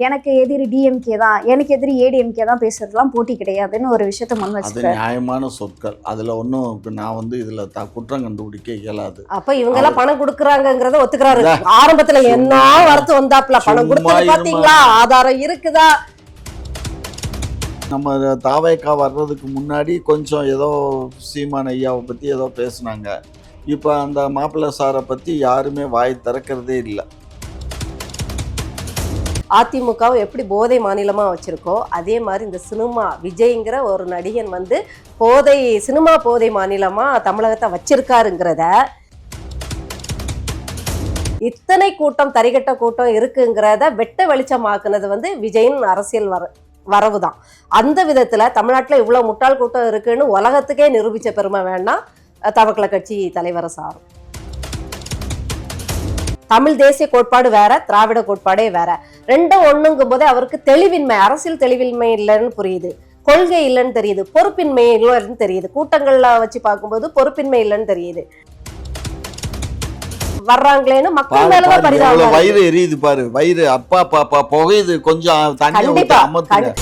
எனக்கு எதிரி டிஎம்கே தான், எனக்கு எதிரி ஏடிஎம்கே தான் பேசுறதுலாம் போட்டி கிடையாதுன்னு ஒரு விஷயத்த முன் அது வச்சுருக்காரு. நியாயமான சொற்கள். அதில் ஒன்றும் நான் வந்து இதில் குற்றம் கண்டுபிடிக்க இயலாது. அப்ப இவங்க எல்லாம் பணம் கொடுக்குறாங்கிறத ஒத்துக்கிறாரு. ஆரம்பத்துல என்ன வரத்து வந்தாப்ல பணம் கொடுத்தது பாத்தீங்களா, ஆதாரம் இருக்குதா? நம்ம தாவேக்கா வர்றதுக்கு முன்னாடி கொஞ்சம் ஏதோ சீமான் ஐயாவை பற்றி ஏதோ பேசுனாங்க. இப்போ அந்த மாப்பிள்ளை சாரை பற்றி யாருமே வாய் திறக்கிறதே இல்லை. அதிமுகவை எப்படி போதை மாநிலமா வச்சிருக்கோ அதே மாதிரி இந்த சினிமா விஜய்ங்கிற ஒரு நடிகன் வந்து சினிமா போதை மாநிலமா தமிழகத்தை வச்சிருக்காருங்கிறத, இத்தனை கூட்டம் தரிகட்ட கூட்டம் இருக்குங்கிறத வெட்ட வெளிச்சமாக்குனது வந்து விஜயின் அரசியல் வரவு தான். அந்த விதத்துல தமிழ்நாட்டில் இவ்வளவு முட்டாள் கூட்டம் இருக்குன்னு உலகத்துக்கே நிரூபிச்ச பெருமை வேண்டாம் தவக்கலை கட்சி தலைவரை சாரும். தமிழ் தேசிய கோட்பாடு வேற, திராவிட கோட்பாடே வேற. ரெண்டும் ஒண்ணுங்கும் போதே அவருக்கு தெளிவின்மை, அரசியல் தெளிவின்மை இல்லைன்னு புரியுது, கொள்கை இல்லைன்னு தெரியுது, பொறுப்பின்மை இல்லைன்னு தெரியுது. கூட்டங்கள்ல வச்சு பார்க்கும்போது பொறுப்பின்மை இல்லைன்னு தெரியுது. வர்றாங்களேன்னு மக்கள் மேலதான் பரிதாபம். வயிறு எரியுது பாரு, வயிறு அப்பா பாப்பா புகையுது. கொஞ்சம் தண்ணி அமர்த்துங்க.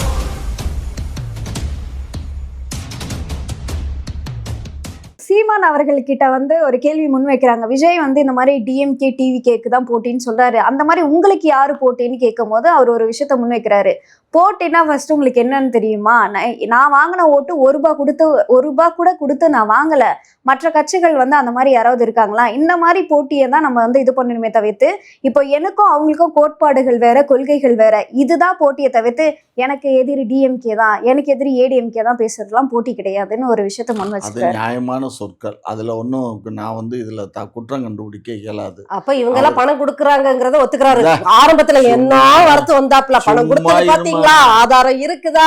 சீமான் அவர்கள்கிட்ட வந்து ஒரு கேள்வி முன்வைக்கிறாங்க. விஜய் வந்து இந்த மாதிரி டிஎம்கே டிவிகேக்கு தான் போட்டின்னு சொல்றாரு, அந்த மாதிரி உங்களுக்கு யாரு போட்டின்னு கேட்கும் போது அவர் ஒரு விஷயத்த முன்வைக்கிறாரு. போட்டினா ஃபர்ஸ்ட் உங்களுக்கு என்னன்னு தெரியுமா, நான் வாங்கின ஓட்டு ஒரு ரூபாய் கூட கொடுத்து நான் வாங்கல. மற்ற கட்சிகள் வந்து அந்த மாதிரி யாராவது இருக்காங்களா? இந்த மாதிரி போட்டியை தான் நம்ம வந்து இது பண்ணணுமே தவிர்த்து, இப்போ எனக்கும் அவங்களுக்கும் கோட்பாடுகள் வேற, கொள்கைகள் வேற, இதுதான் போட்டியை தவிர்த்து எனக்கு எதிரி டிஎம்கே தான், எனக்கு எதிரி ஏடிஎம்கே தான் பேசுறதுலாம் போட்டி கிடையாதுன்னு ஒரு விஷயத்த முன் வச்சுருக்காரு. நியாயமான சொற்கள். அதுல ஒன்றும் நான் வந்து இதுல குற்றம் கண்டுபிடிக்க இயலாது. அப்ப இவங்க எல்லாம் பணம் கொடுக்குறாங்கிறத ஒத்துக்கிறாரு. ஆரம்பத்துல என்ன வரத்து வந்தாப்ல பணம் கொடுத்தது பாத்தீங்களா, ஆதாரம் இருக்குதா?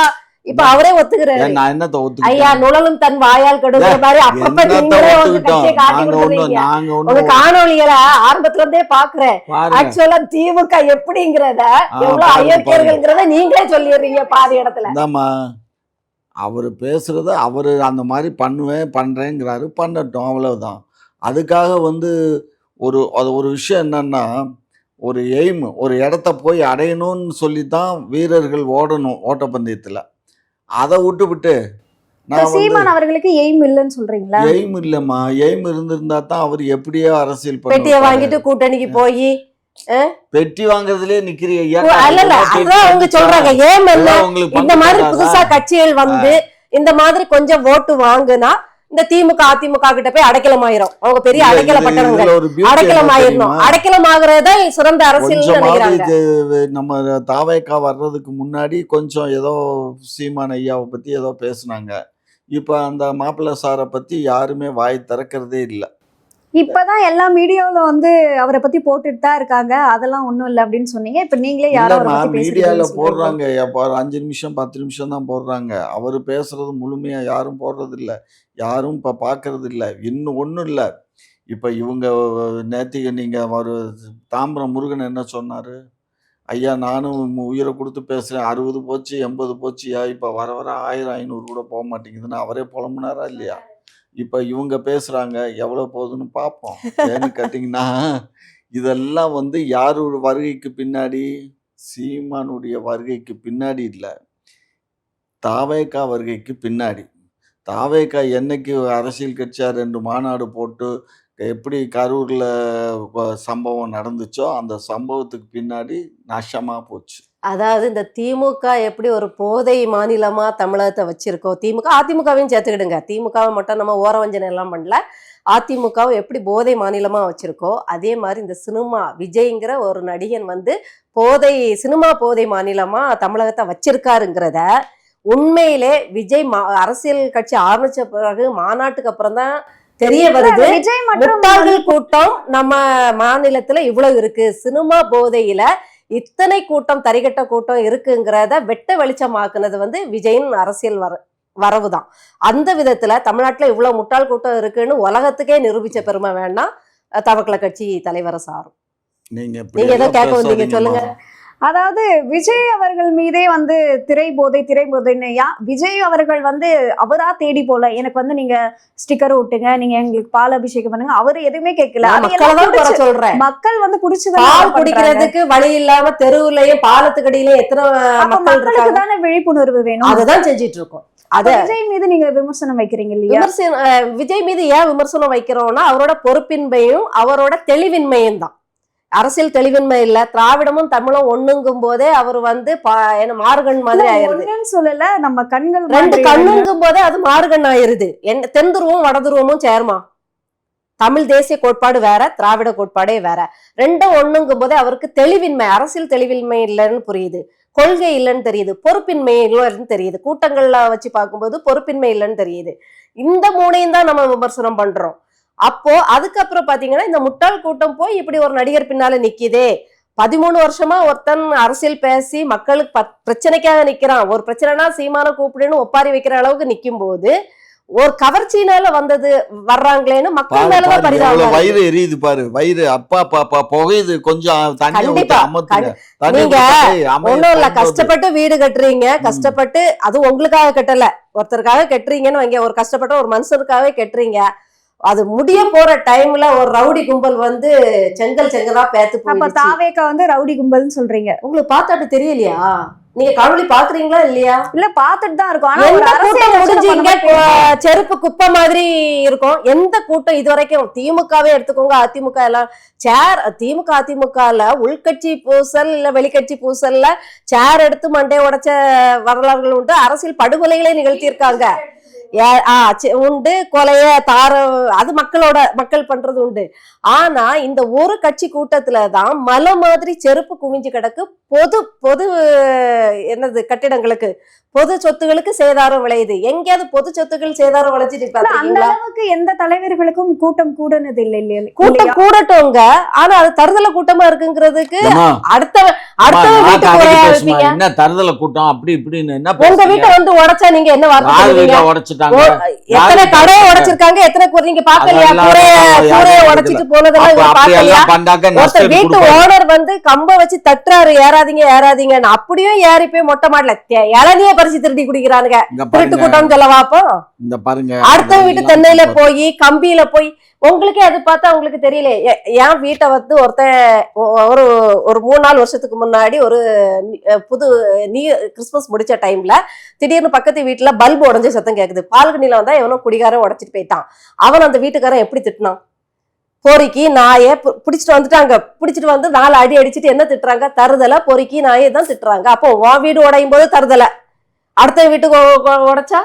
இப்ப அவரே ஒத்துக்கிறாரு. நான் என்னத்த ஒத்துக்கிட்டேன்? ஐயா நுழலும் தன் வாயால் கெடுக்கிற மாதிரி அப்பப்ப நீங்களே உங்க கட்சியை காட்டி கொடுக்குறீங்க. உங்க காணொலிகளை ஆரம்பத்துல இருந்தே பாக்குறேன். ஆக்சுவலா திமுக எப்படிங்கிறத, எவ்வளவு அயோக்கியர்கள்ங்கிறத நீங்களே சொல்லிடுறீங்க பாதி இடத்துல. அவரு பேசுறது அவரு அந்த மாதிரி பண்றேங்கிறாரு, பண்ணட்டும், அவ்வளவுதான். அதுக்காக வந்து ஒரு விஷயம் என்னன்னா, ஒரு எய்ம், ஒரு இடத்த போய் அடையணும்னு சொல்லித்தான் வீரர்கள் ஓடணும் ஓட்டப்பந்தயத்துல. அதை விட்டு சீமான் அவர்களுக்கு எய்ம் இல்லைன்னு சொல்றீங்களா? எய்ம் இல்லம்மா, எய்ம் இருந்திருந்தா தான் அவர் எப்படியோ அரசியல் பெட்டியை வாங்கிட்டு கூட்டணிக்கு போய் பெட்டி வாங்குறதுலயே நிக்கிறீங்க. அவங்க சொல்றாங்க ஏம் இல்ல, இந்த மாதிரி புதுசா கட்சிகள் வந்து இந்த மாதிரி கொஞ்சம் ஓட்டு வாங்குனா இந்த திமுக அதிமுக கிட்ட போய் அடைக்கலம் ஆயிரும். அவங்க பெரிய அடைக்கலப்பட்டவங்க, அடைக்கலம் ஆயிரணும். அடைக்கலம் ஆகுறத சிறந்த அரசியல் நினைக்கிறாங்க. நம்ம தாவேக்கா வர்றதுக்கு முன்னாடி கொஞ்சம் ஏதோ சீமான் ஐயாவை பத்தி ஏதோ பேசுனாங்க. இப்ப அந்த மாப்பிள்ளை சாரை பத்தி யாருமே வாய் திறக்கிறதே இல்லை. இப்பதான் எல்லா மீடியாவில வந்து அவரை பத்தி போட்டுட்டு தான் இருக்காங்க. அதெல்லாம் ஒண்ணும் இல்லை அப்படின்னு சொன்னீங்க. இப்ப நீங்களே யாரும் மீடியால போடுறாங்க, 5 நிமிஷம் 10 நிமிஷம் தான் போடுறாங்க. அவரு பேசுறது முழுமையா யாரும் போடுறது இல்லை, யாரும் இப்ப பாக்குறது இல்லை. இன்னும் ஒண்ணும் இல்லை. இப்ப இவங்க நேத்திக்கு நீங்க ஒரு தாம்பரம் முருகன் என்ன சொன்னாரு, ஐயா நானும் உயிரை கொடுத்து பேசுறேன், 60 போச்சு 80 போச்சுயா, இப்ப வர 1000 500 கூட போக மாட்டேங்குதுன்னு அவரே புலம்புனாரா இல்லையா? இப்போ இவங்க பேசுகிறாங்க, எவ்வளோ போகுதுன்னு பார்ப்போம். ஏன்னு கேட்டிங்கன்னா, இதெல்லாம் வந்து யாரோட வருகைக்கு பின்னாடி, சீமானுடைய வருகைக்கு பின்னாடி இல்லை, தாவேக்கா வருகைக்கு பின்னாடி. தாவேக்கா என்னைக்கு அரசியல் கட்சியாக 2 மாநாடு போட்டு எப்படி கரூரில் சம்பவம் நடந்துச்சோ அந்த சம்பவத்துக்கு பின்னாடி நாசமாக போச்சு. அதாவது இந்த திமுக எப்படி ஒரு போதை மாநிலமா தமிழகத்தை வச்சிருக்கோம், அதிமுகவையும் சேர்த்துக்கிடுங்க, திமுகவை மட்டும் நம்ம ஓரவஞ்சனை எல்லாம் பண்ணல, அதிமுகவை எப்படி போதை மாநிலமா வச்சிருக்கோ அதே மாதிரி இந்த சினிமா விஜய்ங்கிற ஒரு நடிகன் வந்து சினிமா போதை மாநிலமா தமிழகத்தை வச்சிருக்காருங்கிறத உண்மையிலே விஜய் அரசியல் கட்சி ஆரம்பிச்ச பிறகு மாநாட்டுக்கு அப்புறம் தான் தெரிய வருது. முட்டாள்கள் கூட்டம் நம்ம மாநிலத்துல இவ்வளவு இருக்கு, சினிமா போதையில இத்தனை கூட்டம் தரிகட்ட கூட்டம் இருக்குங்கிறத வெட்ட வெளிச்சமாக்குனது வந்து விஜயின் அரசியல் வரவு தான். அந்த விதத்துல தமிழ்நாட்டுல இவ்வளவு முட்டாள் கூட்டம் இருக்குன்னு உலகத்துக்கே நிரூபிச்ச பெருமை வேண்டாம் தவக்கலை கட்சி தலைவரை சாரும். நீங்க ஏதோ கேட்க வந்தீங்க, சொல்லுங்க. அதாவது விஜய் அவர்கள் மீதே வந்து திரை போதைன்னு விஜய் அவர்கள் வந்து அவரா தேடி போல எனக்கு வந்து நீங்க ஸ்டிக்கர் ஒட்டுங்க, நீங்க எங்களுக்கு பால் அபிஷேகம் பண்ணுங்க, அவரு எதுவுமே கேட்கல. சொல்றேன், மக்கள் வந்து குடிச்சு பால் குடிக்கிறதுக்கு வழி இல்லாம தெருவுலயும் பாலத்துக்கடியிலயும் எத்தனை மக்கள் மக்களுக்கு தானே விழிப்புணர்வு வேணும், அதுதான் செஞ்சிட்டு இருக்கோம். விஜய் மீது நீங்க விமர்சனம் வைக்கிறீங்க இல்லையா? விஜய் மீது ஏன் விமர்சனம் வைக்கிறோம்னா அவரோட பொறுப்பின்மையும் அவரோட தெளிவின்மையும் தான். அரசியல் தெளிவின்மை இல்ல, திராவிடமும் தமிழும் ஒண்ணுங்கும் போதே அவர் வந்து என்ன மார்கன் மாதிரி ஆயிருது. சொல்லல, நம்ம கண்கள் ரெண்டு கண்ணுங்கும் போதே அது மார்கன் ஆயிருது. தென் துருவமும் வட துருவமும் சேர்மா. தமிழ் தேசிய கோட்பாடு வேற, திராவிட கோட்பாடே வேற. ரெண்டும் ஒண்ணுங்கும் போதே அவருக்கு தெளிவின்மை, அரசியல் தெளிவின்மை இல்லைன்னு புரியுது, கொள்கை இல்லைன்னு தெரியுது, பொறுப்பின்மை இல்லைன்னு தெரியுது. கூட்டங்கள்ல வச்சு பார்க்கும்போது பொறுப்பின்மை இல்லைன்னு தெரியுது. இந்த மூணையும் தான் நம்ம விமர்சனம் பண்றோம். அப்போ அதுக்கப்புறம் பாத்தீங்கன்னா இந்த முட்டாள் கூட்டம் போய் இப்படி ஒரு நடிகர் பின்னால நிக்குதே, 13 வருஷமா ஒருத்தன் அரசியல் பேசி மக்களுக்கு பிரச்சனைக்காக நிக்கிறான், ஒரு பிரச்சனைனா சீமான கூப்பிடுன்னு ஒப்பாரி வைக்கிற அளவுக்கு நிக்கும் போது ஒரு கவர்ச்சினால வர்றாங்களேன்னு மக்கள் மேலதான் பரிதாபம். வயிறு எரியுது பாரு, வயிறு அப்பா பாப்பா புகையுது, கொஞ்சம் தண்ணி நீங்க ஒண்ணும் இல்ல, கஷ்டப்பட்டு வீடு கட்டுறீங்க, கஷ்டப்பட்டு அது உங்களுக்காக கட்டல, ஒருத்தருக்காக கட்டுறீங்கன்னு வைங்க, ஒரு கஷ்டப்பட்ட ஒரு மனுஷருக்காக கட்டுறீங்க. அது முடிய போற டைம்ல ஒரு ரவுடி கும்பல் வந்து செங்கலா பேத்து போய் தாவேக்கா வந்து ரவுடி கும்பல்னு சொல்றீங்க. உங்களுக்கு பார்த்தாட்டு தெரியலையா? நீங்க காணொலி பாக்குறீங்களா இல்லையா? இல்ல பாத்துட்டு தான் இருக்கோம். செருப்பு குப்பை மாதிரி இருக்கும். எந்த கூட்டம் இது வரைக்கும் திமுகவே எடுத்துக்கோங்க, அதிமுக எல்லாம் சேர், திமுக அதிமுகல உள்கட்சி பூசல் இல்ல வெளிக்கட்சி பூசல்ல சேர் எடுத்து மண்டையை உடைச்ச வரலாறுகள் உண்டு. அரசியல் படுகொலைகளை நிகழ்த்தியிருக்காங்க உண்டு, கொலைய தார, அது மக்கள் பண்றது உண்டு. ஆனா இந்த ஒரு கட்சி கூட்டத்துலதான் மலை மாதிரி செருப்பு குவிஞ்சு கிடக்கு. பொது என்னது கட்டிடங்களுக்கு, பொது சொத்துகளுக்கு சேதாரம் விளையுது. எங்கேயாவது பொது சொத்துக்கள் சேதாரம் விளைஞ்சிட்டு அந்த அளவுக்கு எந்த தலைவர்களுக்கும் கூட்டம் கூடனது இல்ல இல்லையா? கூட்டம் கூடட்டோங்க, ஆனா அது தருதல கூட்டமா இருக்குங்கிறதுக்கு அடுத்த வீட்டுக்கு என்ன தருதல கூட்டம் அப்படி இப்படின்னு என்ன உங்க வீட்டை வந்து உடைச்சா நீங்க என்ன வார்த்தை உடைச்சிட்டாங்க? எத்தனை கடையை உடைச்சிருக்காங்க, எத்தனை நீங்க பாக்கலையா? கூரைய உடைச்சிட்டு போனதெல்லாம் பாக்கலையா? ஒருத்தர் வீட்டு ஓனர் வந்து கம்ப வச்சு தட்டுறாரு, ஏறாதீங்க. அப்படியும் ஏறி போய் மொட்டை மாடல இளநிய பறிச்சு திருடி குடிக்கிறானுங்க. திருட்டு கூட்டம் சொல்லவாப்போ இந்த பாருங்க. அடுத்த வீட்டு தென்னையில போய் கம்பியில போய் உங்களுக்கே அது பார்த்தா உங்களுக்கு தெரியல. என் வீட்டை வந்து ஒரு 3-4 வருஷத்துக்கு முன்னாடி ஒரு புது கிறிஸ்துமஸ் முடிச்ச டைம்ல திடீர்னு பக்கத்து வீட்டுல பல்பு உடஞ்ச சத்தம் கேக்குது. பால்கனில வந்தா எவனோ குடிகாரன் உடைச்சிட்டு போயிட்டான். அவன் அந்த வீட்டுக்காரன் எப்படி திட்டினான்? பொறுக்கி நாயை பிடிச்சிட்டு வந்துட்டாங்க. பிடிச்சிட்டு வந்து 4 அடி அடிச்சுட்டு என்ன திட்டுறாங்க? தருதலை, பொறுக்கி நாயை தான் திட்டுறாங்க. அப்போ உன் வீடு உடையும் போது தருதலை, அடுத்த வீட்டுக்கு உடைச்சா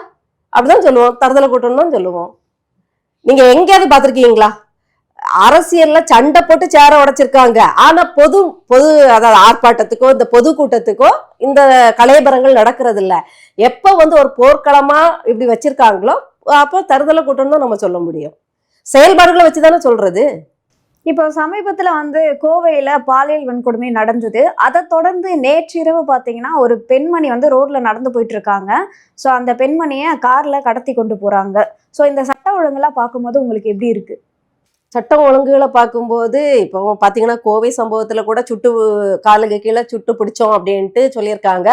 அப்படிதான் சொல்லுவோம், தருதலை கூட்டம்னு தான் சொல்லுவோம். நீங்க எங்கேயாவது பாத்திருக்கீங்களா? அரசியல்ல சண்டை போட்டு சேர உடைச்சிருக்காங்க. ஆனா பொது அதாவது ஆர்ப்பாட்டத்துக்கோ இந்த பொது கூட்டத்துக்கோ இந்த கலையபரங்கள் நடக்கிறது இல்ல. எப்ப வந்து ஒரு போர்க்களமா இப்படி வச்சிருக்காங்களோ அப்போ தருதலை கூட்டம் தான் நம்ம சொல்ல முடியும். செயல்பாடுகளை வச்சுதானே சொல்றது. இப்போ சமீபத்துல வந்து கோவையில பாலியல் வன்கொடுமை நடந்தது. அதை தொடர்ந்து நேற்றிரவு பாத்தீங்கன்னா ஒரு பெண்மணி வந்து ரோட்ல நடந்து போயிட்டு இருக்காங்க. ஸோ அந்த பெண்மணியை கார்ல கடத்தி கொண்டு போறாங்க. ஸோ இந்த சட்ட ஒழுங்கெல்லாம் பார்க்கும்போது உங்களுக்கு எப்படி இருக்கு? சட்டம் ஒழுங்குகளை பார்க்கும்போது இப்போ பாத்தீங்கன்னா கோவை சம்பவத்துல கூட காலுக்கு கீழே சுட்டு பிடிச்சோம் அப்படின்ட்டு சொல்லியிருக்காங்க.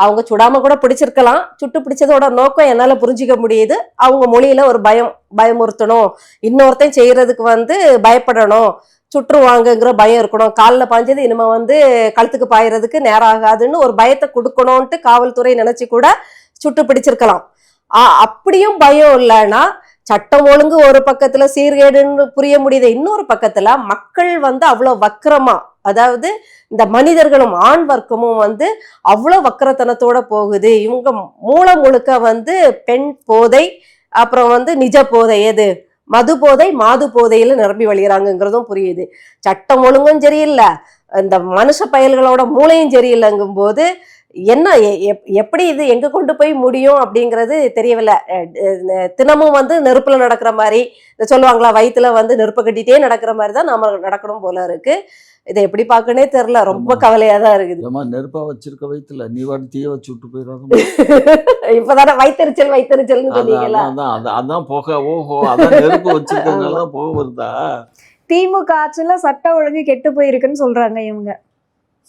அவங்க சுடாம கூட பிடிச்சிருக்கலாம். சுட்டு பிடிச்சதோட நோக்கம் என்னால புரிஞ்சிக்க முடியுது. அவங்க மொழியில ஒரு பயமுறுத்தணும், இன்னொருத்தையும் செய்யறதுக்கு வந்து பயப்படணும், சுற்றுவாங்கங்கிற பயம் இருக்கணும், காலில் பாஞ்சது இனிமே வந்து கழுத்துக்கு பாயறதுக்கு நேரம் ஆகாதுன்னு ஒரு பயத்தை கொடுக்கணும்ட்டு காவல்துறை நினைச்சு கூட சுட்டு பிடிச்சிருக்கலாம். அப்படியும் பயம் இல்லைன்னா சட்டம் ஒழுங்கு ஒரு பக்கத்துல சீர்கேடுன்னு புரிய முடியுது, இன்னொரு பக்கத்துல மக்கள் வந்து அவ்வளவு வக்கரமா, அதாவது இந்த மனிதர்களும் ஆண் வர்க்கமும் வந்து அவ்வளவு வக்கரத்தனத்தோட போகுது. இவங்க முழுக்க வந்து பெண் போதை, அப்புறம் வந்து நிஜ போதை, எது மது போதை, மாது போதையில நிரம்பி வழிகிறாங்கிறதும் புரியுது. சட்டம் ஒழுங்கும் சரியில்லை, இந்த மனுஷ பயல்களோட மூளையும் சரியில்லைங்கும் போது என்ன எப்படி இது எங்க கொண்டு போய் முடியும் அப்படிங்கிறது தெரியவில்லை. தினமும் வந்து நெருப்புல நடக்கிற மாதிரி சொல்லுவாங்களா, வயிற்றுல வந்து நெருப்பை கட்டிட்டே நடக்கிற மாதிரி தான் நம்ம நடக்கணும் போல இருக்கு. இதை எப்படி பார்க்கனே தெரியல, ரொம்ப கவலையா தான் இருக்குது. நெருப்பா வச்சிருக்க வயிற்றுல நீ வாட்டி தீய வச்சு விட்டு போயிடாத. இப்பதானே வைத்தறிச்சல் சொன்னீங்களா? அதான் போக ஓஹோ அதான் நெருப்பு வச்சிருக்கனாலதான் போக வருதா? திமுக ஆட்சியில சட்ட ஒழுங்கு கெட்டு போயிருக்குன்னு சொல்றாங்க இவங்க.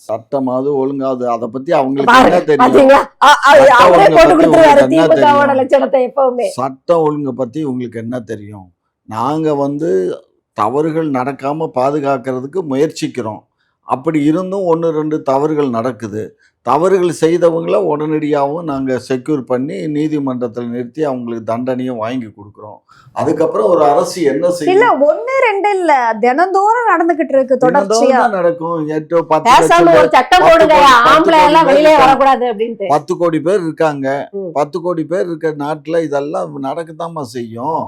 சட்டமாவது ஒழுங்காவது அதை பத்தி அவங்களுக்கு பாருங்க, என்ன தெரியும்? பாத்தீங்களா? சட்ட அவரே ஒழுங்கை போட்டு பத்தி கொடுத்துருவாரு உங்களுக்கு என்ன திமுகவோட தெரியும்? லட்சணத்தை எப்பவுமே. சட்ட ஒழுங்கை பத்தி உங்களுக்கு என்ன தெரியும்? நாங்க வந்து தவறுகள் நடக்காம பாதுகாக்கிறதுக்கு முயற்சிக்கிறோம். அப்படி இருந்தும் 1, 2 தவறுகள் நடக்குது. தவறுகள் செய்தவங்கள உடனடியாகவும் நாங்க செக்யூர் பண்ணி நீதிமன்றத்தில் நிறுத்தி அவங்களுக்கு தண்டனையும் வாங்கி கொடுக்குறோம். அதுக்கப்புறம் ஒரு அரசு என்ன இல்ல செய்யும்? 1, 2 இல்ல, தினந்தோறும் நடந்துகிட்டு இருக்கு தினந்தோறும் தொடர்ச்சியா. தான் நடக்கும். 8, 10 பேசாம லட்சம் ஒரு பேர், சட்டம் 10 போடுங்க, கோடி 10 ஆம்பளை கோடி எல்லாம் பேர் வெளியிலே இருக்காங்க. வரக்கூடாது அப்படின்ட்டு. 10 கோடி பேர் இருக்காங்க. ம். 10 கோடி பேர் இருக்க நாட்டுல இதெல்லாம் நடக்கத்தாம்மா செய்யும்.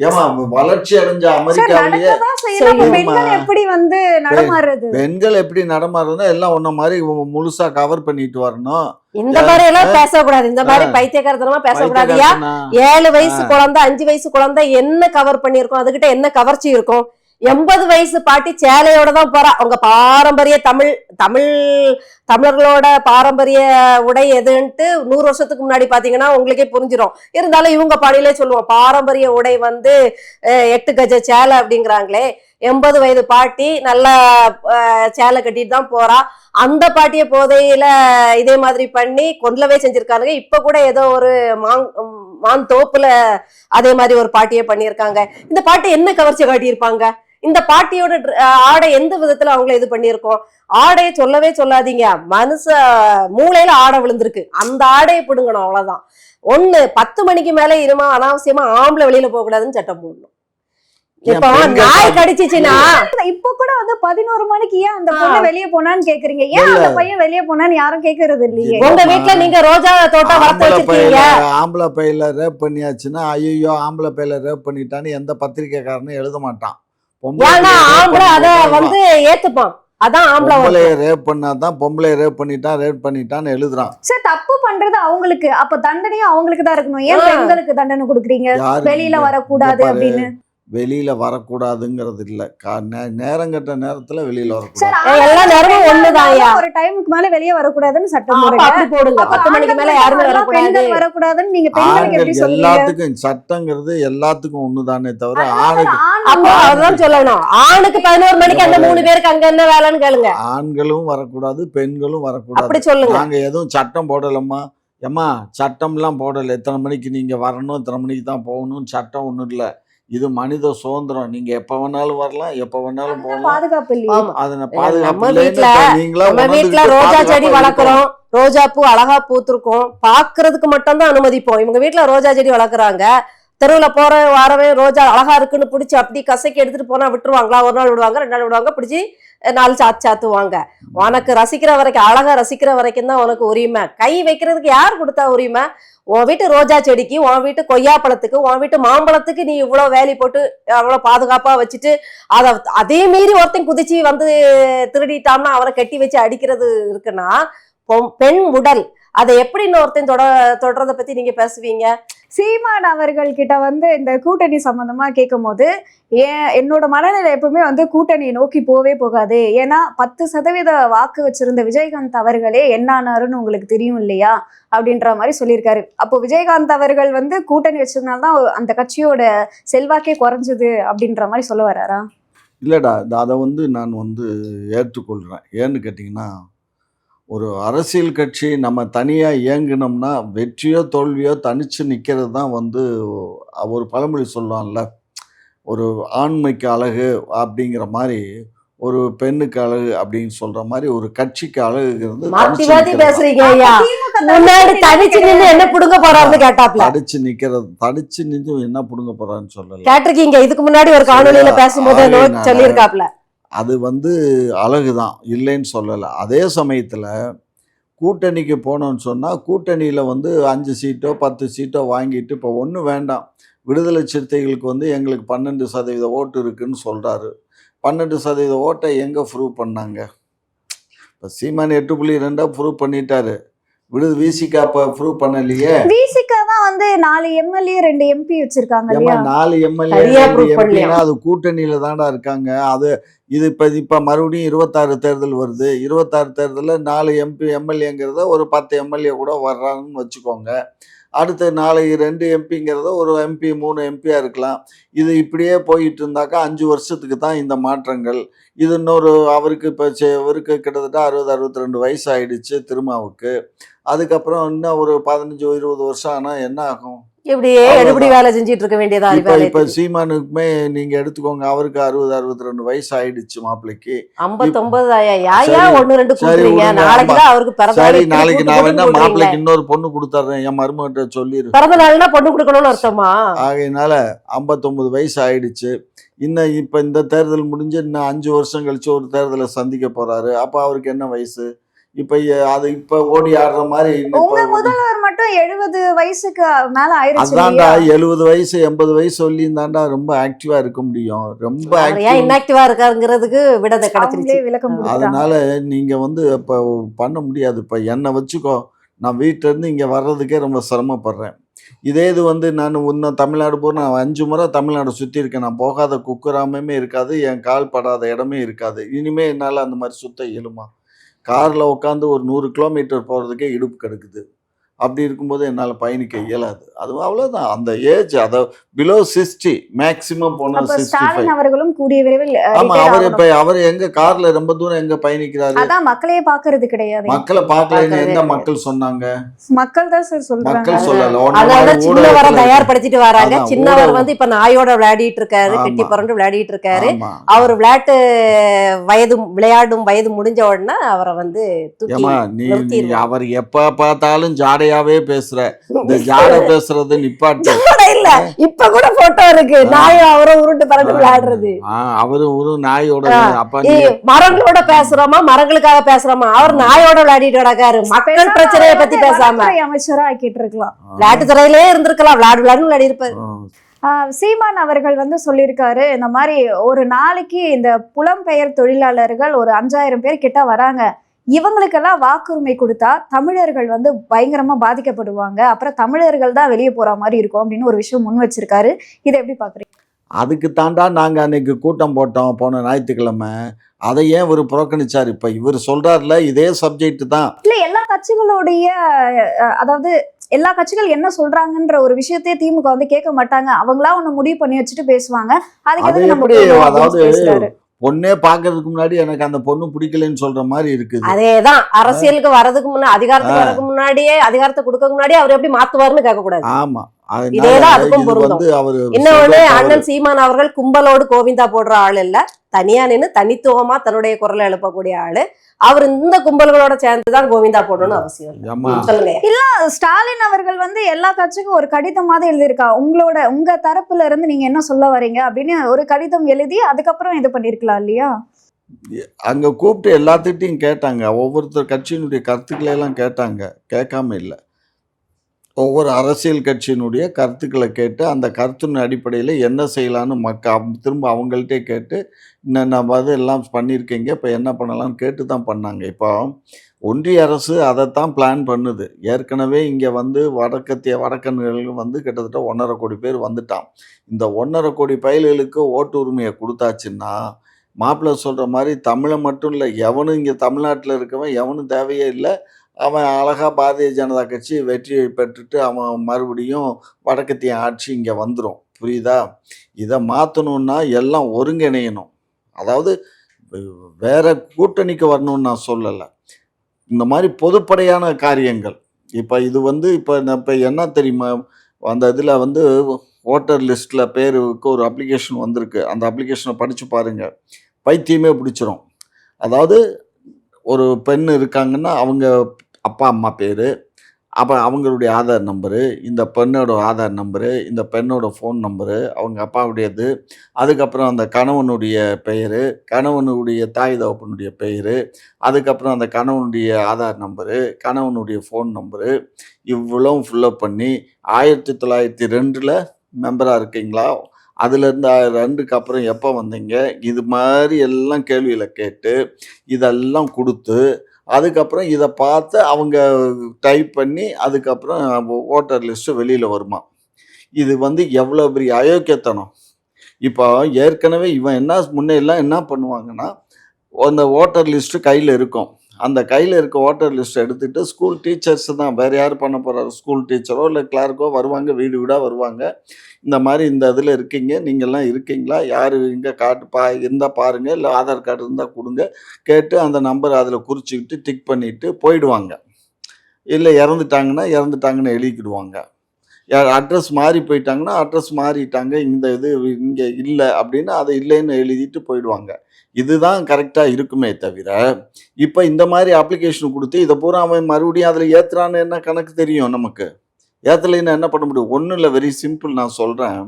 ஏமா வளர்ச்சி அடைஞ்ச சார் அமெரிக்காவிலேயே நடக்கதான் செய்யணும். அப்ப செய்யும். பெண்கள் எப்படி வந்து நடமாறுறது? பெண்கள் எப்படி நடமாறுதுன்னா எல்லாம் உன்ன மாதிரி முழுசா கவர் பண்ணிட்டு வரணும். இந்த மாதிரி எல்லாம் பேசக்கூடாது. இந்த மாதிரி பைத்தியக்காரத்தனமா பேசக்கூடாதுயா. 7 வயசு குழந்தை, 5 வயசு குழந்தை என்ன கவர் பண்ணிருக்கோம்? அதுகிட்ட என்ன கவர்ச்சி இருக்கும்? 80 வயசு பாட்டி சேலையோட தான் போறா. அவங்க பாரம்பரிய தமிழர்களோட பாரம்பரிய உடை எதுன்ட்டு 100 வருஷத்துக்கு முன்னாடி பாத்தீங்கன்னா உங்களுக்கே புரிஞ்சிடும். இருந்தாலும் இவங்க பாடியிலே சொல்லுவோம், பாரம்பரிய உடை வந்து 8 கஜ சேலை அப்படிங்கிறாங்களே. 80 வயது பாட்டி நல்ல சேலை கட்டிட்டு தான் போறா. அந்த பாட்டிய போதையில இதே மாதிரி பண்ணி கொல்லவே செஞ்சிருக்காங்க. இப்ப கூட ஏதோ ஒரு மான் தோப்புல அதே மாதிரி ஒரு பாட்டியை பண்ணியிருக்காங்க. இந்த பாட்டி என்ன கவர்ச்சி காட்டியிருப்பாங்க? இந்த பாட்டியோட ஆடை எந்த விதத்துல அவங்கள இது பண்ணியிருக்கோம்? ஆடையை சொல்லவே சொல்லாதீங்க. மனுஷ மூளையில ஆடை விழுந்திருக்கு, அந்த ஆடையை பிடுங்கணும், அவ்வளவுதான். 10 மணிக்கு மேல இருமா அனாவசியமா ஆம்பளை வெளியில போக கூடாதுன்னு சட்டம் போடணும். இப்போ நாய் கடிச்சிச்சுன்னா இப்ப கூட வந்து 11 மணிக்கு ஏன் அந்த பொண்ணு வெளியே போனான்னு கேக்குறீங்க? ஏன் அந்த பையன் வெளியே போனான்னு யாரும் கேக்குறது இல்லையே. உங்க வீட்டுல நீங்க ரோஜா தோட்டம் வளர்த்து வச்சிருக்கீங்க. ஆம்பளை பையில ரேப் பண்ணியாச்சுன்னா ஐயோ ஆம்பளை பையில ரேப் பண்ணிட்டான்னு எந்த பத்திரிக்கைக்காரனும் எழுத மாட்டான். ஏன்னா ஆம்பளை அத வந்து ஏத்துப்பான். அதான் பொம்பளைய ரேப் பண்ணாதான் பொம்பளைய ரேப் பண்ணிட்டான்னு எழுதுறான். சார் தப்பு பண்றது அவங்களுக்கு, அப்ப தண்டனையும் அவங்களுக்கு தான் இருக்கணும். ஏன் பெண்களுக்கு தண்டனை கொடுக்குறீங்க? வெளியில வரக்கூடாது அப்படின்னு. வெளியில வரக்கூடாதுங்கிறது இல்ல, நேரங்கட்ட நேரத்துல வெளியில சார் வரக்கூடாது. எல்லா நேரமும் ஒண்ணுதான்யா. ஒரு டைமுக்கு மேல வெளியே வரக்கூடாதுன்னு சட்டம் போடுங்க. அப்படி போடுங்க. அப்ப 10 மணிக்கு மேல யாருமே வரக்கூடாது. பெண்கள் வரக்கூடாதுன்னு நீங்க பெண்களுக்கு எப்படி சொல்லுவீங்க? எல்லாத்துக்கும் சட்டங்கிறது எல்லாத்துக்கும் ஒண்ணுதானே தவிர ஆணுக்கு. அப்போ அதான் சொல்லணும், ஆணுக்கு 11 மணிக்கு அந்த 3 பேருக்கு அங்க என்ன வேலைன்னு கேளுங்க. ஆண்களும் வரக்கூடாது, பெண்களும் வரக்கூடாது. அப்படி சொல்லுங்க. நாங்க எதுவும் சட்டம் போடலம்மா. ஏம்மா சட்டம்லாம் போடல. எத்தனை மணிக்கு நீங்க வரணும், எத்தனை மணிக்கு தான் போகணும், சட்டம் ஒண்ணும் இல்ல. இது மனித சுதந்திரம். நீங்க எப்ப வேணாலும் வரலாம், எப்ப வேணாலும் போகலாம். பாதுகாப்பு இல்லையே. அதன பாதுகாப்பு நம்ம இல்லைன்னு வீட்டுல ரோஜா செடி வளர்க்குறோம், ரோஜா பூ அழகா பூத்திருக்கும், பாக்குறதுக்கு மட்டும் தான் அனுமதிப்போம். இவங்க வீட்டுல ரோஜா செடி வளர்க்குறாங்க. தெருவுல போற வாரவே ரோஜா அழகா இருக்குன்னு பிடிச்சி அப்படி கசக்கி எடுத்துட்டு போனா விட்டுருவாங்களா? ஒரு நாள் விடுவாங்க, 2 நாள் விடுவாங்க, பிடிச்சி 4 சாத்துவாங்க. உனக்கு ரசிக்கிற வரைக்கும், அழகா ரசிக்கிற வரைக்கும் தான் உனக்கு உரிமை. கை வைக்கிறதுக்கு யார் கொடுத்தா உரிமை? உன் வீட்டு ரோஜா செடிக்கு, உன் வீட்டு கொய்யாப்பழத்துக்கு, உன் வீட்டு மாம்பழத்துக்கு நீ இவ்வளவு வேலி போட்டு அவ்வளவு பாதுகாப்பா வச்சுட்டு அதே மீறி ஒருத்தன் குதிச்சு வந்து திருடிட்டான்னா அவரை கட்டி வச்சு அடிக்கிறது இருக்குன்னா, பெண் உடல் அதை எப்படி ஒருத்தன் தொடர்றத பத்தி நீங்க பேசுவீங்க? சீமான் அவர்கள் கிட்ட வந்து இந்த கூட்டணி சம்பந்தமா கேட்கும் போது, என்னோட மனநிலை எப்பவுமே வந்து கூட்டணியை நோக்கி போகாது. ஏன்னா 10% வாக்கு வச்சிருந்த விஜயகாந்த் அவர்களே என்னானாருன்னு உங்களுக்கு தெரியும் இல்லையா அப்படின்ற மாதிரி சொல்லியிருக்காரு. அப்போ விஜயகாந்த் அவர்கள் வந்து கூட்டணி வச்சதுனால்தான் அந்த கட்சியோட செல்வாக்கே குறைஞ்சது அப்படின்ற மாதிரி சொல்ல வர்றாரா? இல்லடா, அதை நான் ஏற்றுக்கொள்றேன். ஏன்னு கேட்டீங்கன்னா, ஒரு அரசியல் கட்சி நம்ம தனியாக இயங்கினோம்னா வெற்றியோ தோல்வியோ தனிச்சு நிற்கிறது தான் ஒரு பழமொழி சொல்லுவான்ல, ஒரு ஆண்மைக்கு அழகு அப்படிங்கிற மாதிரி ஒரு பெண்ணுக்கு அழகு அப்படின்னு சொல்ற மாதிரி ஒரு கட்சிக்கு அழகுங்கிறது என்ன புடுங்க போறாரு கேட்டாப்ல. தடிச்சு நின்று என்ன புடுங்க போறான்னு சொல்லல கேட்டிருக்கீங்க. இதுக்கு முன்னாடி ஒரு காணொலியில பேசும்போது சொல்லியிருக்காப்ல. அது அழகுதான், இல்லைன்னு சொல்லலை. அதே சமயத்தில் கூட்டணிக்கு போனோன்னு சொன்னால் கூட்டணியில் 5 சீட்டோ 10 சீட்டோ வாங்கிட்டு இப்போ ஒன்றும் வேண்டாம். விடுதலை சிறுத்தைகளுக்கு எங்களுக்கு 12% ஓட்டு இருக்குன்னு சொல்கிறாரு. 12% ஓட்டை எங்கே ப்ரூவ் பண்ணாங்க? இப்போ சீமான் 8.2 ப்ரூவ் பண்ணிட்டாரு. விசிகா ப்ரூவ் பண்ணலையே. விசிகா தான் 4 எம்எல்ஏ 2 எம்பி வச்சிருக்காங்க. 4 எம்எல்ஏ 2 எம்பினா அது கூட்டணியில தாண்டா இருக்காங்க. இது இப்ப மறுபடியும் 26 தேர்தல் வருது. 26 தேர்தலில் 4 எம்பி எம்எல்ஏங்கிறத ஒரு 10 எம்எல்ஏ கூட வர்றாங்கன்னு வச்சுக்கோங்க. அடுத்த நாளைக்கு 2 எம்பிங்கிறத ஒரு எம்பி 3 எம்பியாக இருக்கலாம். இது இப்படியே போயிட்டு இருந்தாக்கா 5 வருஷத்துக்கு தான் இந்த மாற்றங்கள். இது இன்னொரு அவருக்கு இப்போ இவருக்கு கிட்டத்தட்ட 60 62 வயசு ஆயிடுச்சு திருமாவுக்கு. அதுக்கப்புறம் இன்னும் ஒரு 15 20 வருஷம் ஆனால் என்ன ஆகும்? இப்படியே எடுபடி வேலை செஞ்சுட்டு இருக்க வேண்டியதா இப்ப சீமானுக்குமே நீங்க எடுத்துக்கோங்க, அவருக்கு 60 62 வயசு ஆயிடுச்சு மாப்பிள்ளைக்கு. 59 யாயா சரி 1 2 சரி கூட்டுறீங்க. விடுங்க. நாளைக்கு தான் அவருக்கு பிறந்த சரி நாள், இப்படி நாளைக்கு கூட்டு நான் கூட்டுன்னு வேணா கூட்டுறீங்களே. மாப்பிள்ளைக்கு இன்னொரு பொண்ணு கொடுத்துட்றேன், என் மருமகிட்ட சொல்லிடு. பிறந்த நாள்னா பொண்ணு கொடுக்கணும்னு அர்த்தமா? ஆகையினால 59 வயசு ஆயிடுச்சு. இன்னும் இப்ப இந்த தேர்தல் முடிஞ்சு இன்னும் 5 வருஷம் கழிச்சு ஒரு தேர்தலை சந்திக்க போறாரு. அப்ப அவருக்கு என்ன வயசு? இப்ப அது இப்ப ஓடி ஆடுற மாதிரி உங்க முதல்வர் மட்டும் 70 வயசுக்கு மேல ஆயிருச்சு அதான்டா இல்லையா? 70 வயசு 80 வயசு சொல்லியும் தான்டா ரொம்ப ஆக்டிவா இருக்க முடியும். ரொம்ப அவர் ஏன் ஆக்டிவ். இன்ஆக்டிவா இருக்காருங்கிறதுக்கு விடதை அவங்களே கிடைச்சிருச்சு. விளக்கம் கொடுக்குறாங்க. அதனால நீங்க வந்து இப்ப பண்ண முடியாது. இப்ப என்னை வச்சுக்கோ, நான் வீட்டுல இருந்து இங்க வர்றதுக்கே ரொம்ப சிரமப்படுறேன். இதே இது வந்து நான் இன்னும் தமிழ்நாடு பூரா நான் 5 முறை தமிழ்நாடு சுத்தி இருக்கேன். நான் போகாத குக்கிராமமே இருக்காது, என் கால் படாத இடமே இருக்காது. இனிமே என்னால அந்த மாதிரி சுத்த இயலுமா? கார்ல உட்காந்து ஒரு 100 கிலோமீட்டர் போறதுக்கே இடுப்பு கெடுக்குது. அப்படி இருக்கும்போது என்னால பயணிக்க இயலாது. அது அவ்வளவுதான். அந்த ஏஜ் அத பிலோ 60 மேக்ஸிமம் போனா அப்ப 65. ஸ்டாலின் அவர்களும் கூடிய விரைவில் ஆமா, ரிட்டையர் அவர் ஆகணும். இப்ப அவர் எங்க கார்ல ரொம்ப தூரம் எங்க பயணிக்கிறாரு? அதான் மக்களையே பாக்குறது கிடையாது. மக்களை பார்க்கலன்னு பார்க்கறதே எந்த கிடையாது. மக்கள் சொன்னாங்க? மக்கள் தான் சார் சொல்றாங்க. மக்கள் சொல்லல. உன்ன அதனால மாதிரி சின்னவரை ஊடகத்துல தயார்படுத்திட்டு வராங்க. அதான் சின்னவர் ஊடகம். வந்து இப்ப நாயோட விளையாடிட்டு இருக்காரு, ஆமா. கெட்டி புரண்டு விளையாடிட்டு இருக்காரு. ஆமா. அவர் விளையாடும் வயது முடிஞ்ச உடனே அவரை வந்து தூக்கி ஏமா நீ நிறுத்திடுவாங்க. அவர் எப்ப பார்த்தாலும் ஜாடையாவே பேசுற. இந்த ஜாடை பேசுறது நிப்பாட்டு. ஜாடை இல்ல, இப்ப கூட போட்டோ இருக்கு, நாயும் அவரும் உருண்டு பரண்டு விளையாடுறது. அவரு ஒரு நாயோட அப்ப நீ ஏய், மரங்களோட பேசுறோமா, மரங்களுக்காக பேசுறோமா? அவர் நாயோட விளையாடிட்டு கிடக்காரு. மக்கள் பிரச்சனையை பத்தி பேசாம வனத்துறை அமைச்சரா ஆக்கிட்டு இருக்கலாம். விளையாட்டு துறையிலே இருந்திருக்கலாம். விளையாடு விளையாடி இருப்பாரு. சீமான் அவர்கள் வந்து சொல்லியிருக்காரு, இந்த மாதிரி ஒரு நாளைக்கு இந்த புலம்பெயர் தொழிலாளர்கள் ஒரு 5000 பேர் கிட்ட வராங்க, இவங்களுக்கெல்லாம் வாக்குரிமை கொடுத்தா தமிழர்கள் வந்து பயங்கரமா பாதிக்கப்படுவாங்க, அப்புறம் தமிழர்கள் தான் வெளியே போற மாதிரி இருக்கும் அப்படின்னு ஒரு விஷயம் முன் வச்சிருக்காரு. இதை எப்படி பாக்குறீங்க? அதுக்கு தாண்டா நாங்க அன்னைக்கு கூட்டம் போட்டோம் போன ஞாயிற்றுக்கிழமை. அதை ஏன் இவர் புறக்கணிச்சார்? இப்ப இவர் சொல்றாருல இதே சப்ஜெக்ட் தான். இல்ல எல்லா கட்சிகளுடைய அதாவது எல்லா கட்சிகள் என்ன சொல்றாங்கன்ற ஒரு விஷயத்தையே திமுக வந்து கேட்க மாட்டாங்க. அவங்களா ஒண்ணு முடிவு பண்ணி வச்சுட்டு பேசுவாங்க. அதுக்கு அது எதுக்கு நம்ம எப்படி? போகணும் அதாவது அப்படின்னு பேசுறாரு. பொண்ணே பாக்குறதுக்கு முன்னாடி எனக்கு அந்த பொண்ணு பிடிக்கலன்னு சொல்ற மாதிரி இருக்குது. அதேதான் அரசியலுக்கு வர்றதுக்கு முன்னாடி, அதிகாரத்துக்கு வர்றதுக்கு முன்னாடியே, அதிகாரத்தை கொடுக்க முன்னாடியே அவர் எப்படி மாத்துவாருன்னு கேட்க கூடாது. ஆமா, இதேதான் அதனால அதுக்கும் இது பொருந்தும். வந்து அவரு இன்னொன்னு, சொல்ற அண்ணன் தவறு. சீமான் அவர்கள் கும்பலோடு கோவிந்தா போடுற ஆள் இல்ல, தனியா நின்னு தனித்துவமா தன்னுடைய குரலை எழுப்பக்கூடிய ஆளு. அவர் இந்த கும்பல்களோட சேர்ந்துதான் கோவிந்தா போடணும்னு அவசியம் இல்லை. ஏம்மா, சொல்லுங்க. ஸ்டாலின் அவர்கள் வந்து எல்லா கட்சிக்கும் ஒரு கடிதமாவது எழுதியிருக்கா, உங்க தரப்புல இருந்து நீங்க என்ன சொல்ல வரீங்க அப்படின்னு ஒரு கடிதம் எழுதி அதுக்கப்புறம் இது பண்ணிருக்கலாம் இல்லையா? அங்க கூப்பிட்டு எல்லாத்திட்டையும் கேட்டாங்க. ஒவ்வொருத்தர் கட்சியினுடைய கருத்துக்களை எல்லாம் கேட்டாங்க. கேட்காம இல்லை. ஒவ்வொரு அரசியல் கட்சியினுடைய கருத்துக்களை கேட்டு அந்த கருத்தின் அடிப்படையில் என்ன செய்யலான்னு திரும்ப அவங்கள்ட்டே கேட்டு என்னென்ன எல்லாம் பண்ணியிருக்கீங்க, இப்போ என்ன பண்ணலாம்னு கேட்டு தான் பண்ணாங்க. இப்போ ஒன்றிய அரசு அதைத்தான் பிளான் பண்ணுது. ஏற்கனவே இங்கே வந்து வடக்கன்கள் வந்து கிட்டத்தட்ட 1.5 கோடி பேர் வந்துட்டான். இந்த 1.5 கோடி பயல்களுக்கு ஓட்டு உரிமையை கொடுத்தாச்சுன்னா மாப்பிள்ளை சொல்கிற மாதிரி தமிழை மட்டும் இல்லை, எவனும் இங்கே தமிழ்நாட்டில் இருக்கவன் எவனும் தேவையே இல்லை. அவன் அழகாக பாரதிய ஜனதா கட்சி வெற்றியை பெற்றுட்டு அவன் மறுபடியும் வடக்கத்திய ஆட்சி இங்கே வந்துடும். புரியுதா? இதை மாற்றணுன்னா எல்லாம் ஒருங்கிணையணும். அதாவது வேற கூட்டணிக்கு வரணும்னு நான் சொல்லலை. இந்த மாதிரி பொதுப்படையான காரியங்கள். இப்போ இது வந்து இப்போ என்ன தெரியுமா, அந்த இதில் வந்து ஓட்டர் லிஸ்ட்டில் பேருக்கு ஒரு அப்ளிகேஷன் வந்திருக்கு. அந்த அப்ளிகேஷனை படித்து பாருங்கள், பைத்தியமே பிடிச்சிரும். அதாவது ஒரு பெண் இருக்காங்கன்னா அவங்க அப்பா அம்மா பேர், அப்போ அவங்களுடைய ஆதார் நம்பரு, இந்த பெண்ணோட ஆதார் நம்பரு, இந்த பெண்ணோட ஃபோன் நம்பரு, அவங்க அப்பாவுடையது, அதுக்கப்புறம் அந்த கணவனுடைய பெயர், கணவனுடைய தாய் தகப்பனுடைய பெயர், அதுக்கப்புறம் அந்த கணவனுடைய ஆதார் நம்பரு, கணவனுடைய ஃபோன் நம்பரு, இவ்வளவும் ஃபில்லப் பண்ணி 1902 மெம்பராக இருக்கீங்களா, அதுலேருந்து 2க்கு அப்புறம் எப்போ வந்தீங்க, இது மாதிரி எல்லாம் கேள்வியில் கேட்டு இதெல்லாம் கொடுத்து அதுக்கப்புறம் இதை பார்த்து அவங்க டைப் பண்ணி அதுக்கப்புறம் ஓட்டர் லிஸ்ட்டு வெளியில் வருமா. இது வந்து எவ்வளோ பெரிய அயோக்கியத்தனம். இப்போ ஏற்கனவே இவன் முன்னையெல்லாம் என்ன பண்ணுவாங்கன்னா, அந்த ஓட்டர் லிஸ்ட்டு கையில் இருக்கும். அந்த கையில் இருக்க ஓட்டர் லிஸ்ட் எடுத்துகிட்டு ஸ்கூல் டீச்சர்ஸ் தான், வேறு யார் பண்ண போகிறாரு, ஸ்கூல் டீச்சரோ இல்லை கிளார்க்கோ வருவாங்க, வீடு வீடாக வருவாங்க. இந்த மாதிரி இந்த இதில் இருக்கீங்க, நீங்கள்லாம் இருக்கீங்களா, யார் இங்கே இருந்தால் பாருங்கள், இல்லை ஆதார் கார்டு இருந்தால் கொடுங்க, கேட்டு அந்த நம்பர் அதில் குறிச்சிக்கிட்டு டிக் பண்ணிவிட்டு போயிடுவாங்க. இல்லை இறந்துட்டாங்கன்னு எழுதிக்கிடுவாங்க. யார் அட்ரஸ் மாறி போயிட்டாங்கன்னா அட்ரஸ் மாறிட்டாங்க, இந்த இது இங்கே இல்லை அப்படின்னு அதை இல்லைன்னு எழுதிட்டு போயிடுவாங்க. இதுதான் கரெக்டாக இருக்குமே தவிர, இப்போ இந்த மாதிரி அப்ளிகேஷன் கொடுத்து இதை பூரா அவன் மறுபடியும் அதில் ஏற்றுறான்னு என்ன கணக்கு தெரியும் நமக்கு? ஏற்றலைன்னா என்ன பண்ண முடியும்? ஒன்றும் இல்லை, வெரி சிம்பிள். நான் சொல்கிறேன்,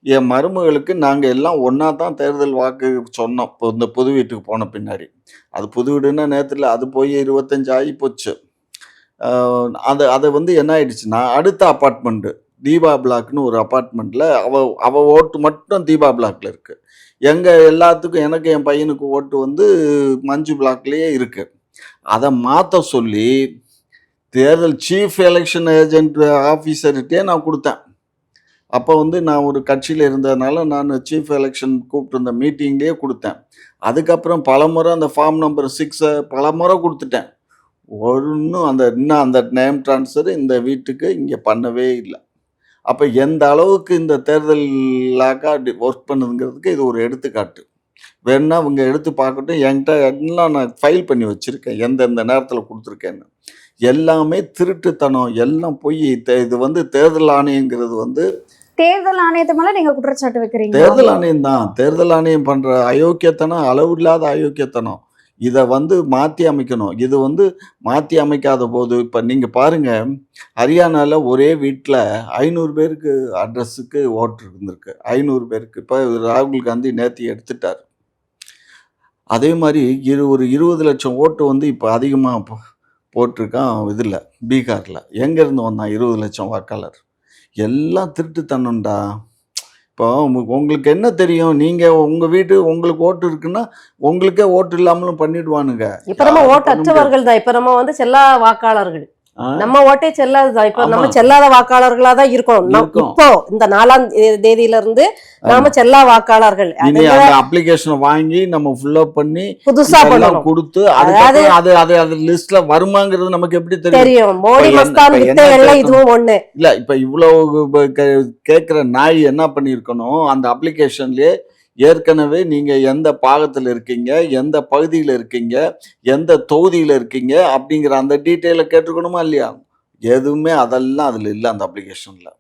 என் மருமகளுக்கு நாங்கள் எல்லாம் ஒன்றா தான் தேர்தல் வாக்கு சொன்னோம். இப்போ இந்த புது வீட்டுக்கு போன பின்னாடி, அது புது வீடுன்னா நேரத்தில் அது போய் 25 ஆகி போச்சு. அதை வந்து என்ன ஆயிடுச்சுன்னா, அடுத்த அப்பார்ட்மெண்ட்டு தீபா பிளாக்னு ஒரு அப்பார்ட்மெண்ட்டில் அவ ஓட்டு மட்டும் தீபா பிளாக்ல இருக்கு. எங்கள் எல்லாத்துக்கும், எனக்கு என் பையனுக்கு ஓட்டு வந்து மஞ்சு பிளாக்லேயே இருக்கு. அதை மாற்ற சொல்லி தேர்தல் சீஃப் எலெக்ஷன் ஏஜென்ட் ஆஃபீஸர்கிட்டே நான் கொடுத்தேன். அப்போ வந்து நான் ஒரு கட்சியில் இருந்ததுனால நான் சீஃப் எலெக்ஷன் கூப்பிட்டு மீட்டிங்லேயே கொடுத்தேன். அதுக்கப்புறம் பலமுறை அந்த ஃபார்ம் நம்பர் 6 பலமுறை கொடுத்துட்டேன். இன்னும் அந்த நேம் ட்ரான்ஸ்ஃபர் இந்த வீட்டுக்கு இங்கே பண்ணவே இல்லை. அப்போ எந்த அளவுக்கு இந்த தேர்தல் லாக்கா ஒர்க் பண்ணுதுங்கிறதுக்கு இது ஒரு எடுத்துக்காட்டு. வேணா அவங்க எடுத்து பார்க்கட்டும். என்கிட்ட எல்லாம் நான் ஃபைல் பண்ணி வச்சுருக்கேன், எந்தெந்த நேரத்தில் கொடுத்துருக்கேன்னு. எல்லாமே திருட்டுத்தனம், எல்லாம் போய். இது வந்து தேர்தல் ஆணையங்கிறது வந்து தேர்தல் ஆணையத்து மேல நீங்க குற்றச்சாட்டு வைக்கிறீங்க. தேர்தல் ஆணையம் தான். தேர்தல் ஆணையம் பண்ணுற அயோக்கியத்தனம், அளவில்லாத அயோக்கியத்தனம். இதை வந்து மாற்றி அமைக்கணும். இது வந்து மாற்றி அமைக்காத போது, இப்போ நீங்கள் பாருங்கள், ஹரியானாவில் ஒரே வீட்டில் 500 பேருக்கு அட்ரஸுக்கு ஓட்டு இருந்திருக்கு. 500 பேருக்கு. இப்போ ராகுல் காந்தி நேற்று எடுத்துட்டார். அதே மாதிரி ஒரு 20 லட்சம் ஓட்டு வந்து இப்போ அதிகமாக போட்டிருக்கான் இதில், பீகாரில். எங்கேருந்து வந்தான் 20 லட்சம் வாக்காளர்? எல்லாம் திருட்டுத்தனம்டா. இப்போ உங்களுக்கு என்ன தெரியும்? நீங்கள் உங்கள் வீட்டு உங்களுக்கு ஓட்டு இருக்குன்னா உங்களுக்கே ஓட்டு இல்லாமலும் பண்ணிடுவானுங்க. இப்ப நம்ம ஓட்டு அற்றவர்கள் தான். இப்ப நம்ம வந்து செல்லா வாக்காளர்கள். நம்ம ஓட்டே செல்லாதுதான். இப்ப நம்ம செல்லாத வாக்காளர்களா தான் இருக்கோம். இப்போ இந்த 4ஆம் தேதியில இருந்து நாம செல்லா வாக்காளர்கள். அப்ளிகேஷனை வாங்கி நம்ம ஃபில்அப் பண்ணி புதுசா பண்ணணும், கொடுத்து அது லிஸ்ட்ல வருமாங்கிறது நமக்கு எப்படி தெரியும்? மோடி மஸ்தான் வித்தைகள்ல இதுவும் ஒண்ணு இல்ல. இப்ப இவ்வளவு கேட்கிற நாய் என்ன பண்ணிருக்கணும், அந்த அப்ளிகேஷன்லயே ஏற்கனவே நீங்க எந்த பாகத்தில் இருக்கீங்க, எந்த பகுதியில் இருக்கீங்க, எந்த தொகுதியில் இருக்கீங்க அப்படிங்கிற அந்த டீட்டெயிலை கேட்டுக்கணுமா இல்லையா? எதுவுமே அதெல்லாம் அதில் இல்லை. அந்த அப்ளிகேஷனில்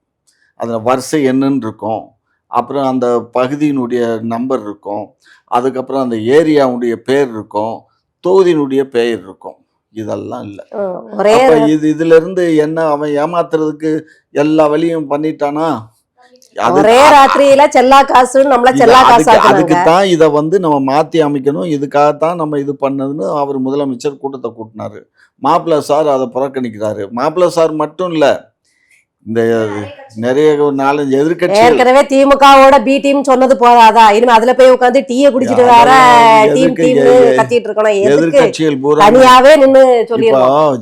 அதில் வரிசை என்னன்னு இருக்கும், அப்புறம் அந்த பகுதியினுடைய நம்பர் இருக்கும், அதுக்கப்புறம் அந்த ஏரியாவுடைய பேர் இருக்கும், தொகுதியினுடைய பெயர் இருக்கும். இதெல்லாம் இல்லை. இதுல இருந்து என்ன அவன் ஏமாத்துறதுக்கு எல்லா வழியும் பண்ணிட்டானா? ஒரே ராத்திரியில செல்லா காசு நம்மள செல்லா காசு. அதுக்கு தான் இதை வந்து நம்ம மாற்றி அமைக்கணும். இதுக்காகத்தான் நம்ம இது பண்ணதுன்னு அவர் முதலமைச்சர் கூட்டத்தை கூட்டினாரு. மாப்பிள்ளை சார் அதை புறக்கணிக்கிறாரு. மாப்பிள்ளை சார் மட்டும் இல்லை, இந்த நிறைய 4-5 எதிர்கட்சி ஏற்கனவே திமுகவோட பி டீம் சொன்னது போதாதா? இனிமே அதுல போய் உட்காந்து டீயை குடிச்சிட்டு வேற டீம் கத்திட்டு இருக்கணும். எதிர்கட்சிகள் பூரா தனியாவே நின்னு சொல்லி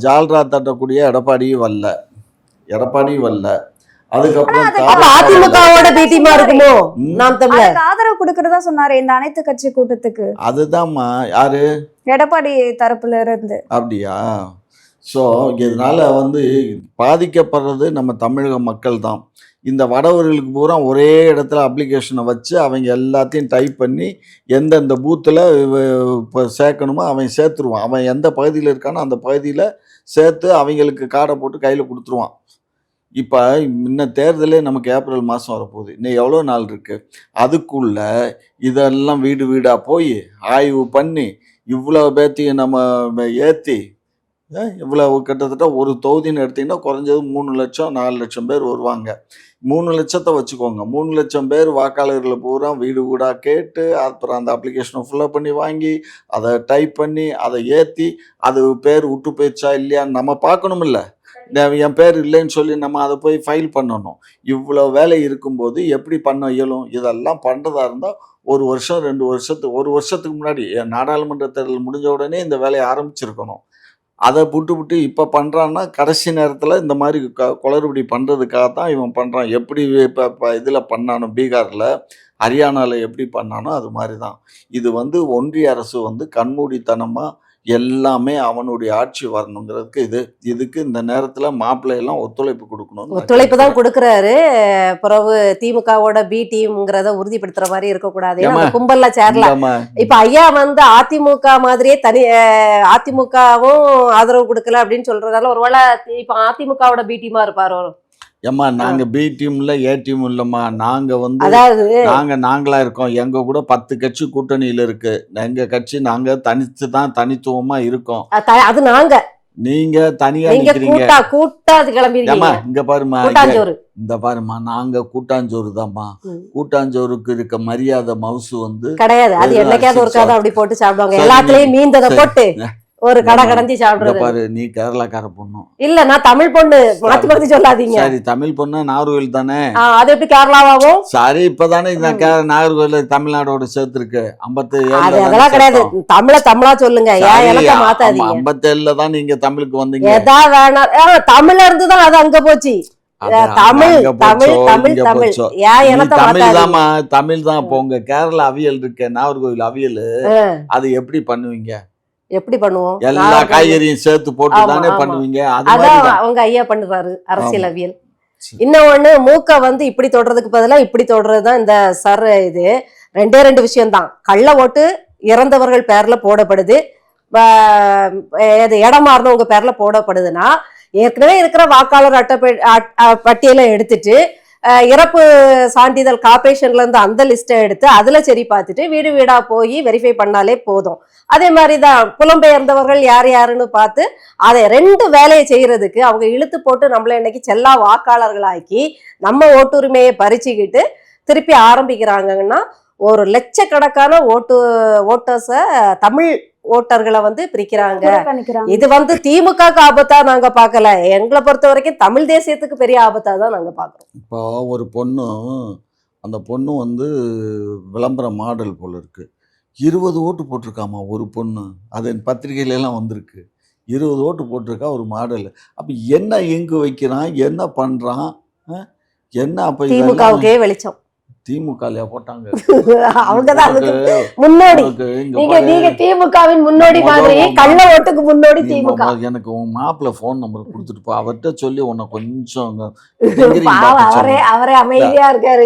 ஜால்ரா தட்டக்கூடிய எடப்பாடி வரல. அதுக்கப்புறம் அதிமுகவோட பி டீமா இருக்குமோ? நாம் தமிழர் ஆதரவு கொடுக்கறதா சொன்னாரு இந்த அனைத்து கட்சி கூட்டத்துக்கு. அதுதான்மா, யாரு? எடப்பாடி தரப்புல இருந்து. அப்படியா? ஸோ இதனால வந்து பாதிக்கப்படுறது நம்ம தமிழக மக்கள் தான். இந்த வடவர்களுக்கு பூரா ஒரே இடத்துல அப்ளிகேஷனை வச்சு அவங்க எல்லாத்தையும் டைப் பண்ணி எந்தெந்த பூத்தில் இப்போ சேர்க்கணுமோ அவன் சேர்த்துருவான். அவன் எந்த பகுதியில் இருக்கானோ அந்த பகுதியில் சேர்த்து அவங்களுக்கு கார்டை போட்டு கையில் கொடுத்துருவான். இப்போ இன்னும் தேர்தலே நமக்கு ஏப்ரல் மாதம் வரப்போகுது. இன்னும் எவ்வளோ நாள் இருக்குது? அதுக்குள்ளே இதெல்லாம் வீடு வீடாக போய் ஆய்வு பண்ணி இவ்வளோ பேர்த்தையும் நம்ம ஏற்றி, இவ்வளோ கிட்டத்தட்ட ஒரு தொகுதின்னு எடுத்திங்கன்னா குறைஞ்சது 3 லட்சம் 4 லட்சம் பேர் வருவாங்க. 3 லட்சத்தை வச்சுக்கோங்க. 3 லட்சம் பேர் வாக்காளர்களை பூரா வீடு வீடாக கேட்டு, அப்புறம் அந்த அப்ளிகேஷனை ஃபுல்லப் பண்ணி வாங்கி, அதை டைப் பண்ணி, அதை ஏற்றி, அது பேர் விட்டு போயிடுச்சா இல்லையான்னு நம்ம பார்க்கணுமில்ல. என் பேர் இல்லைன்னு சொல்லி நம்ம அதை போய் ஃபைல் பண்ணணும். இவ்வளோ வேலை இருக்கும்போது எப்படி பண்ண இயலும்? இதெல்லாம் பண்ணுறதா இருந்தால் 1 வருஷம் 2 வருஷத்துக்கு முன்னாடி நாடாளுமன்ற தேர்தல் முடிஞ்ச உடனே இந்த வேலையை ஆரம்பிச்சிருக்கணும். அதை விட்டு இப்போ பண்ணுறான்னா கடைசி நேரத்தில் இந்த மாதிரி குளறுபடி பண்ணுறதுக்காக தான் இவன் பண்ணுறான். எப்படி இப்போ இதில் பண்ணானோ பீகாரில், ஹரியானாவில் எப்படி பண்ணானோ அது மாதிரி தான். இது வந்து ஒன்றிய அரசு வந்து கண்மூடித்தனமாக எல்லாமே அவனுடைய ஆட்சி வரணுங்கிறதுக்கு இதுக்கு இந்த நேரத்துல மாப்பிள்ளை எல்லாம் ஒத்துழைப்பு கொடுக்கணும். ஒத்துழைப்பு தான் கொடுக்குறாரு. பிறகு திமுகவோட பி டீம்ங்கிறத உறுதிப்படுத்துற மாதிரி இருக்கக்கூடாது. ஏன்னா அந்த கும்பல்ல சேரல. இப்ப ஐயா வந்து அதிமுக மாதிரியே அதிமுகவும் ஆதரவு கொடுக்கல அப்படின்னு சொல்றதால ஒருவேளை இப்ப அதிமுகவோட பி டீமா இருப்பாரோ? ஏம்மா நாங்க பி டீம்ல ஏ டீம் இல்லம்மா. நாங்க வந்து அதாவது நாங்களா இருக்கோம். எங்க கூட 10 கட்சி கூட்டணியில இருக்கு. எங்க கட்சி நாங்க தனித்துவமா இருக்கோம். அது நாங்க நீங்க தனியா நீங்க நிக்கிறீங்க. கூட்டாது கிளம்பிருக்கீங்க. இங்க பாருமா, கூட்டாஞ்சோறு. இந்த பாருமா, நாங்க கூட்டாஞ்சோறு தான்மா. கூட்டாஞ்சோறுக்கு இருக்க மரியாதை மவுசு வந்து கிடையாது. அது என்னைக்காவது ஒரு கதை அப்படி போட்டு சாப்பிடுவாங்க. எல்லாத்துலயும் மீந்ததை போட்டு ஒரு கடை கடஞ்சி சாப்பிடுறது. பாரு, நீ கேரளாக்கார பொண்ணு இல்ல, நான் தமிழ் பொண்ணு. மாத்தி மாத்தி சொல்லாதீங்க. சரி, தமிழ் பொண்ணு நாகர்கோவில் தானே. அது எப்படி கேரளாவாவும்? சரி, இப்பதானே நாகர்கோவில் தமிழ்நாடோட சேர்த்து இருக்கு. 57 அதெல்லாம் கிடையாது. தமிழா சொல்லுங்க. ஏன் எனக்கு மாத்தாதீங்க. 57 தான் நீங்க தமிழுக்கு வந்தீங்க. எதா வேணாம், தமிழ்ல இருந்து தான் அது அங்க போச்சு. தமிழ் தான். இப்போ உங்க கேரளா அவியல் இருக்கு, நாகர்கோவில் அவியல், அது எப்படி பண்ணுவீங்க? எப்படி பண்ணுவோம்? எல்லா காய்கறியும் சேர்த்து போட்டு தானே பண்ணுவீங்க. அதான் அவங்க ஐயா பண்ணுறாரு அரசியலவியல். இன்னொன்னு, மூக்க வந்து இப்படி தொடுறதுக்கு பதிலா இப்படி தொடுறதுதான் இந்த இது. 2 விஷயம்தான். கள்ள ஓட்டு இறந்தவர்கள் பேர்ல போடப்படுது, இடம் மாறினவங்க பேர்ல போடப்படுதுன்னா ஏற்கனவே இருக்கிற வாக்காளர் பட்டியலை எடுத்துட்டு இறப்பு சான்றிதழ் கார்பரேஷன்ல இருந்து அந்த லிஸ்ட்டை எடுத்து அதுல சரி பார்த்துட்டு வீடு வீடா போய் வெரிஃபை பண்ணாலே போதும். அதே மாதிரிதான் புலம்பெயர்ந்தவர்கள் யாருன்னு பார்த்து அதை 2 வேலையை செய்யறதுக்கு அவங்க இழுத்து போட்டு நம்மள இன்னைக்கு செல்லா வாக்காளர்களாக்கி நம்ம ஓட்டுரிமையை பறிச்சுக்கிட்டு திருப்பி ஆரம்பிக்கிறாங்கன்னா ஒரு லட்சக்கணக்கான ஓட்டர்ஸ தமிழ் ஓட்டர்களை வந்து பிரிக்கிறாங்க. இது வந்து திமுக ஆபத்தா நாங்க பார்க்கல. எங்களை பொறுத்த வரைக்கும் தமிழ் தேசியத்துக்கு பெரிய ஆபத்தா தான் நாங்க பாக்குறோம். இப்போ ஒரு பொண்ணு, அந்த பொண்ணு வந்து விளம்பர மாடல் போல இருக்கு. 20 ஓட்டு போட்டிருக்காமா ஒரு பொண்ணு. அது பத்திரிகையில எல்லாம் வந்திருக்கு. 20 ஓட்டு போட்டிருக்கா ஒரு மாடல். அப்ப என்ன எங்கு வைக்கிறான், என்ன பண்றான், என்ன? அப்ப திமுகவுக்கே வெளிச்சம். திமுக போட்டாங்க. அவங்கதான் முன்னோடி. நீங்க திமுகவின் முன்னோடி மாதிரி, கள்ள ஓட்டுக்கு முன்னோடி திமுக. எனக்கு உன் மாப்பிள்ள போன் நம்பர் கொடுத்துட்டு போ. அவர்கிட்ட சொல்லி உன்னை கொஞ்சம் அவரே அமைதியா இருக்காரு.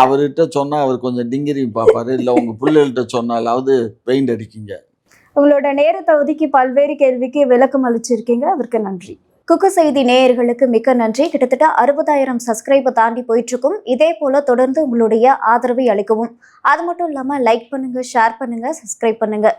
அவர்கிட்ட சொன்னா அவர் கொஞ்சம் டிங்கிரிங் பாப்பாரு. இல்ல உங்க பிள்ளைகள்கிட்ட சொன்னாலாவது பெயிண்ட் அடிக்கீங்க. உங்களோட நேரத்தை ஒதுக்கி பல்வேறு கேள்விக்கு விளக்கம் அளிச்சிருக்கீங்க. அதற்கு நன்றி. குக்கு செய்தி நேயர்களுக்கு மிக்க நன்றி. கிட்டத்தட்ட 60,000 சப்ஸ்கிரைபை தாண்டி போயிட்டு இருக்கும். இதே போல தொடர்ந்து உங்களுடைய ஆதரவை அளிக்கவும். அது மட்டும் இல்லாம லைக் பண்ணுங்க, ஷேர் பண்ணுங்க, சப்ஸ்கிரைப் பண்ணுங்க.